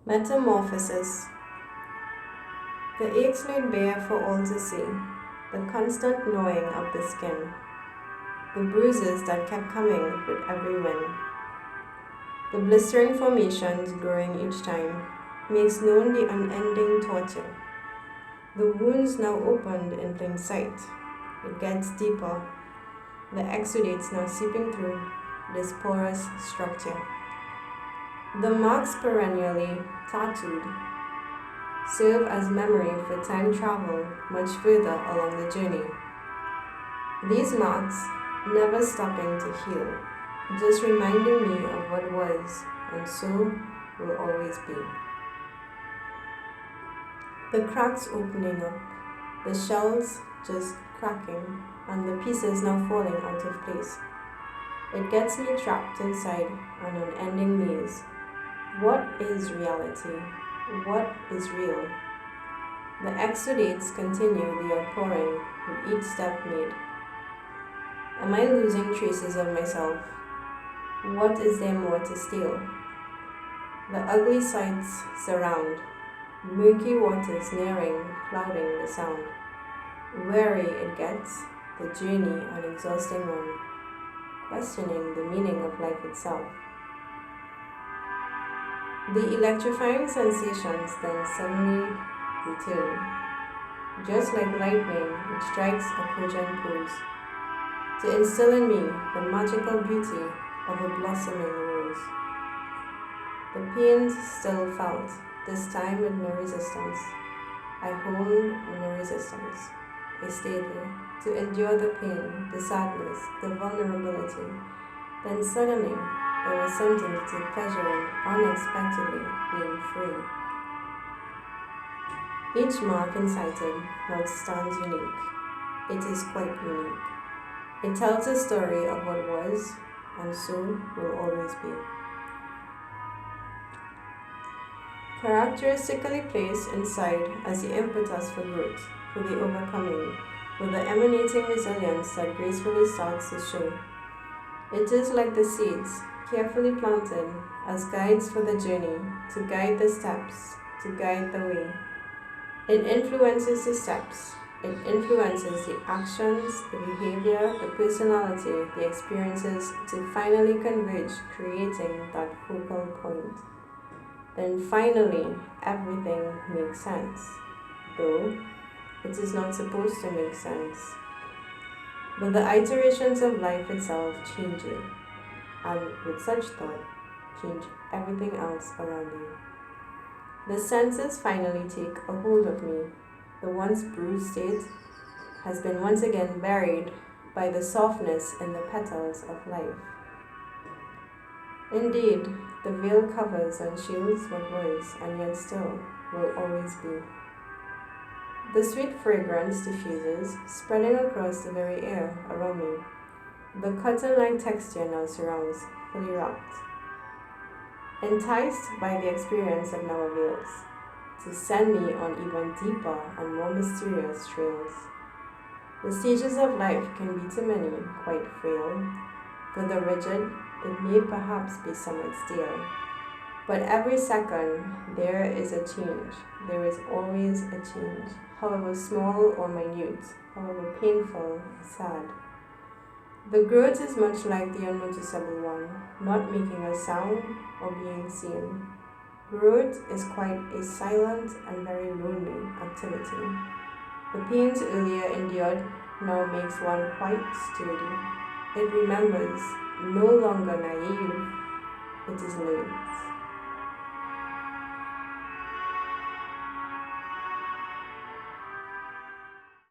Metamorphosis. The aches laid bare for all to see, the constant gnawing of the skin, the bruises that kept coming with every wind, the blistering formations growing each time, makes known the unending torture. The wounds now opened in plain sight. It gets deeper, the exudates now seeping through this porous structure. The marks perennially tattooed serve as memory for time travel much further along the journey. These marks never stopping to heal, just reminding me of what was and so will always be. The cracks opening up, the shells just cracking, and the pieces now falling out of place. It gets me trapped inside an unending maze. What is reality? What is real? The exudates continue the outpouring with each step made. Am I losing traces of myself? What is there more to steal? The ugly sights surround, murky waters nearing, clouding the sound. Weary it gets, the journey an exhausting one, questioning the meaning of life itself. The electrifying sensations then suddenly return, just like lightning which strikes a cogent pose, to instill in me the magical beauty of a blossoming rose. The pains still felt, this time with no resistance. I hold no resistance. I stayed there to endure the pain, the sadness, the vulnerability. Then suddenly, there was something to take pleasure in, unexpectedly being free. Each mark incited now stands unique. It is quite unique. It tells a story of what was, and so will always be. Characteristically placed inside as the impetus for growth, for the overcoming, for the emanating resilience that gracefully starts to show. It is like the seeds, carefully planted as guides for the journey, to guide the steps, to guide the way. It influences the steps, it influences the actions, the behavior, the personality, the experiences, to finally converge, creating that focal point. Then finally, everything makes sense, though it is not supposed to make sense. But the iterations of life itself change you, and with such thought, change everything else around you. The senses finally take a hold of me. The once bruised state has been once again buried by the softness in the petals of life. Indeed, the veil covers and shields what was, and yet still will always be. The sweet fragrance diffuses, spreading across the very air around me. The cotton-like texture now surrounds, fully wrapped. Enticed by the experience that now avails, to send me on even deeper and more mysterious trails. The stages of life can be to many quite frail. For the rigid, it may perhaps be somewhat stale. But every second, there is a change. There is always a change, however small or minute, however painful or sad. The growth is much like the unnoticeable one, not making a sound or being seen. Growth is quite a silent and very lonely activity. The pains earlier endured now makes one quite sturdy. It remembers, no longer naive, it is learned.